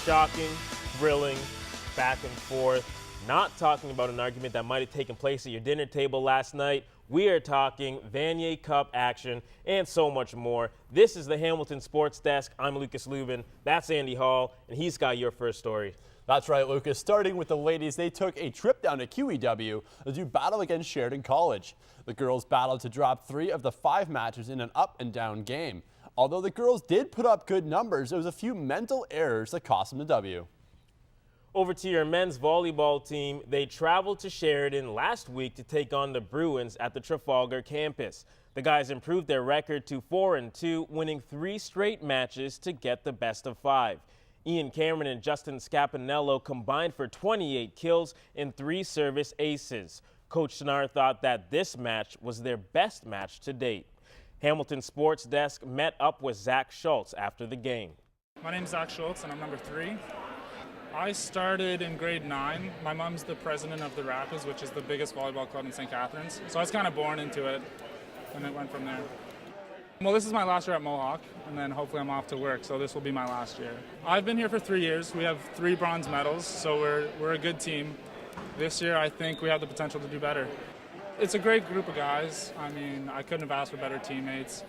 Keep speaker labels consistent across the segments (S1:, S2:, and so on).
S1: Shocking, thrilling, back and forth. Not talking about an argument that might have taken place at your dinner table last night. We are talking Vanier Cup action and so much more. This is the Hamilton Sports Desk. I'm Lucas Lubin. That's Andy Hall, and he's got your first story.
S2: That's right, Lucas. Starting with the ladies, they took a trip down to QEW to do battle against Sheridan College. The girls battled to drop 3 of the 5 matches in an up and down game. Although the girls did put up good numbers, there was a few mental errors that cost them the W.
S1: Over to your men's volleyball team. They traveled to Sheridan last week to take on the Bruins at the Trafalgar campus. The guys improved their record to 4-2, winning 3 straight matches to get the best of 5. Ian Cameron and Justin Scapinello combined for 28 kills and 3 service aces. Coach Schnarr thought that this match was their best match to date. Hamilton Sports Desk met up with Zach Schultz after the game.
S3: My name's Zach Schultz and I'm number 3. I started in grade 9. My mom's the president of the Rapids, which is the biggest volleyball club in St. Catharines. So I was kind of born into it, and it went from there. Well, this is my last year at Mohawk, and then hopefully I'm off to work, so this will be my last year. I've been here for 3 years. We have 3 bronze medals, so we're a good team. This year, I think we have the potential to do better. It's a great group of guys. I mean, I couldn't have asked for better teammates.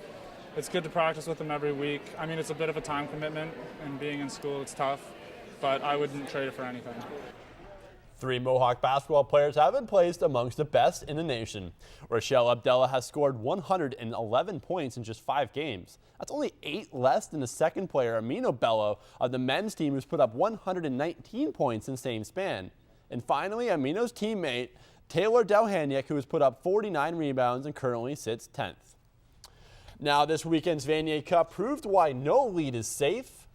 S3: It's good to practice with them every week. I mean, it's a bit of a time commitment, and being in school, it's tough. But I wouldn't trade it for anything.
S2: 3 Mohawk basketball players have been placed amongst the best in the nation. Rochelle Abdallah has scored 111 points in just 5 games. That's only 8 less than the second player, Amino Bello, of the men's team, who's put up 119 points in the same span. And finally, Amino's teammate, Taylor Dowhaniak, who has put up 49 rebounds and currently sits 10th. Now, this weekend's Vanier Cup proved why no lead is safe.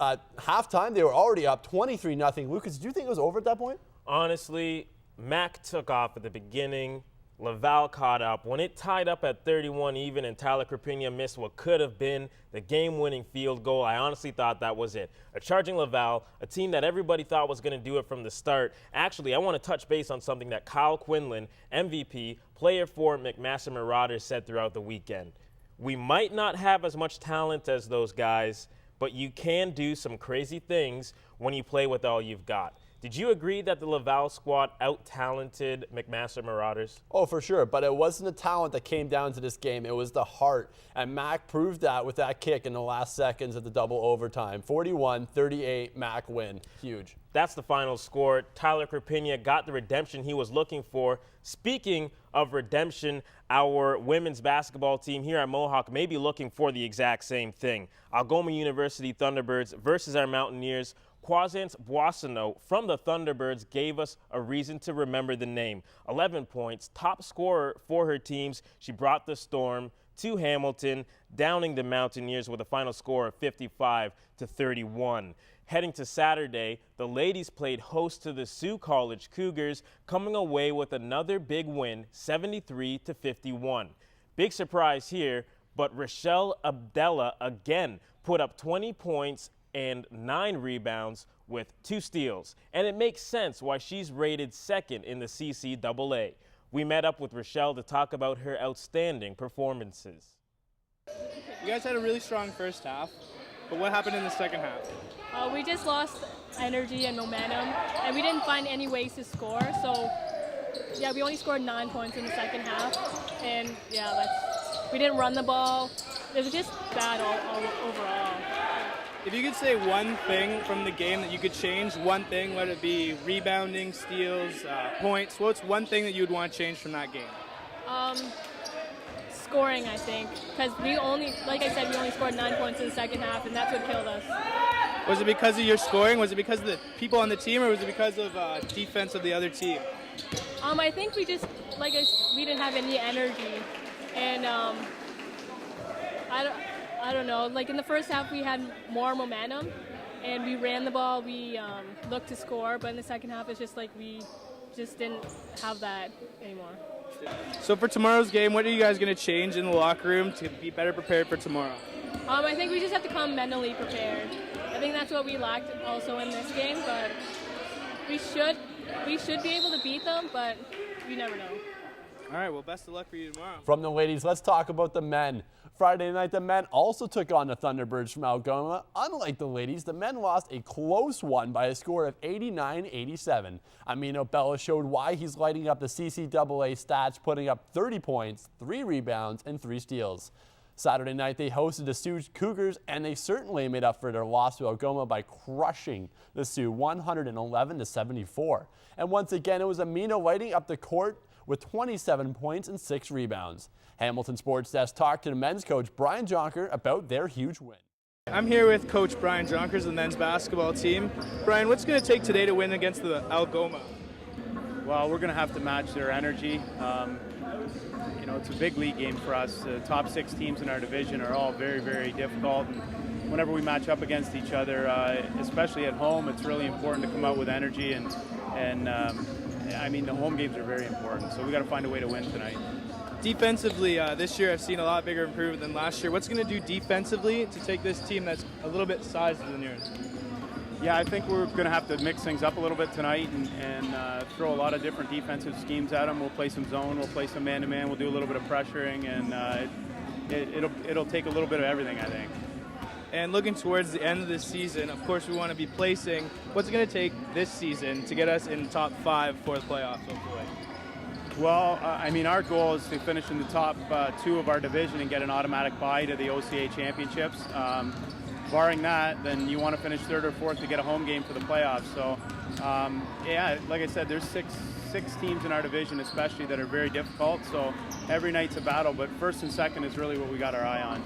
S2: At halftime, they were already up 23-0. Lucas, do you think it was over at that point?
S1: Honestly, Mac took off at the beginning. Laval caught up. When it tied up at 31 even and Tyler Crapina missed what could have been the game-winning field goal, I honestly thought that was it. A charging Laval, a team that everybody thought was going to do it from the start. Actually, I want to touch base on something that Kyle Quinlan, MVP, player for McMaster Marauders, said throughout the weekend. We might not have as much talent as those guys, but you can do some crazy things when you play with all you've got. Did you agree that the Laval squad out-talented McMaster Marauders?
S2: Oh, for sure, but it wasn't the talent that came down to this game. It was the heart, and Mac proved that with that kick in the last seconds of the double overtime. 41-38, Mac win. Huge.
S1: That's the final score. Tyler Crapina got the redemption he was looking for. Speaking of redemption, our women's basketball team here at Mohawk may be looking for the exact same thing. Algoma University Thunderbirds versus our Mountaineers. Quazance Boissonneau from the Thunderbirds gave us a reason to remember the name. 11 points, top scorer for her teams. She brought the Storm to Hamilton, downing the Mountaineers with a final score of 55-31. Heading to Saturday, the ladies played host to the Sioux College Cougars, coming away with another big win, 73-51. Big surprise here, but Rochelle Abdallah again put up 20 points and 9 rebounds with 2 steals. And it makes sense why she's rated 2nd in the CCAA. We met up with Rochelle to talk about her outstanding performances.
S4: You guys had a really strong first half, but what happened in the second half?
S5: We just lost energy and momentum, and we didn't find any ways to score. So, yeah, we only scored 9 points in the second half, and yeah, we didn't run the ball. It was just bad all overall.
S4: If you could say one thing from the game that you could change, one thing, whether it be rebounding, steals, points, what's one thing that you would want to change from that game?
S5: Scoring, I think, because like I said, we only scored 9 points in the second half, and that's what killed us.
S4: Was it because of your scoring? Was it because of the people on the team, or was it because of defense of the other team?
S5: I think we just, we didn't have any energy, and I don't know. Like in the first half, we had more momentum, and we ran the ball. We looked to score, but in the second half, it's just like we just didn't have that anymore.
S4: So for tomorrow's game, what are you guys going to change in the locker room to be better prepared for tomorrow?
S5: I think we just have to come mentally prepared. I think that's what we lacked also in this game, but we should be able to beat them, but you never know.
S4: All right, well, best of luck for you tomorrow.
S2: From the ladies, let's talk about the men. Friday night, the men also took on the Thunderbirds from Algoma. Unlike the ladies, the men lost a close one by a score of 89-87. Amino Bella showed why he's lighting up the CCAA stats, putting up 30 points, 3 rebounds, and 3 steals. Saturday night, they hosted the Sioux Cougars, and they certainly made up for their loss to Algoma by crushing the Sioux 111-74. And once again, it was Amino lighting up the court with 27 points and 6 rebounds. Hamilton Sports Desk talked to the men's coach Brian Jonker about their huge win.
S4: I'm here with Coach Brian Jonkers of the men's basketball team. Brian, what's going to take today to win against the Algoma?
S6: Well, we're going to have to match their energy. You know, it's a big league game for us. The top 6 teams in our division are all very, very difficult. And whenever we match up against each other, especially at home, it's really important to come out with energy. And I mean, the home games are very important. So we got to find a way to win tonight.
S4: Defensively, this year I've seen a lot bigger improvement than last year. What's going to do defensively to take this team that's a little bit sized than yours?
S6: Yeah, I think we're going to have to mix things up a little bit tonight and throw a lot of different defensive schemes at them. We'll play some zone, we'll play some man-to-man, we'll do a little bit of pressuring, and it'll take a little bit of everything, I think.
S4: And looking towards the end of the season, of course we want to be placing. What's it going to take this season to get us in the top 5 for the playoffs, hopefully?
S6: Well, I mean, our goal is to finish in the top 2 of our division and get an automatic bye to the OCA championships. Barring that, then you want to finish 3rd or 4th to get a home game for the playoffs. So, yeah, like I said, there's six teams in our division especially that are very difficult. So every night's a battle, but 1st and 2nd is really what we got our eye on.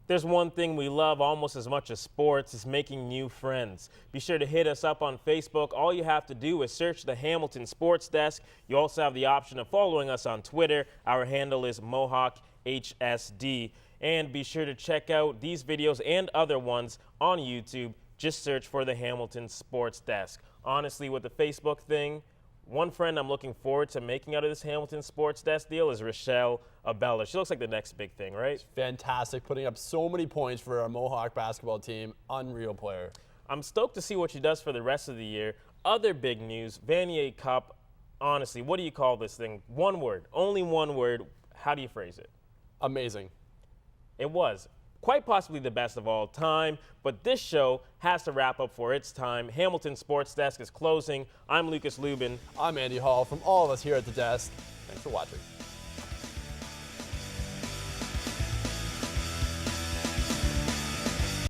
S1: There's one thing we love almost as much as sports is making new friends. Be sure to hit us up on Facebook. All you have to do is search the Hamilton Sports Desk. You also have the option of following us on Twitter. Our handle is MohawkHSD. And be sure to check out these videos and other ones on YouTube. Just search for the Hamilton Sports Desk. Honestly, with the Facebook thing, one friend I'm looking forward to making out of this Hamilton Sports Desk deal is Rochelle Abella. She looks like the next big thing, right?
S2: Fantastic, putting up so many points for our Mohawk basketball team. Unreal player.
S1: I'm stoked to see what she does for the rest of the year. Other big news, Vanier Cup. Honestly, what do you call this thing? One word, only one word. How do you phrase it?
S2: Amazing.
S1: It was quite possibly the best of all time, but this show has to wrap up for its time. Hamilton Sports Desk is closing. I'm Lucas Lubin.
S2: I'm Andy Hall. From all of us here at the desk, thanks for watching.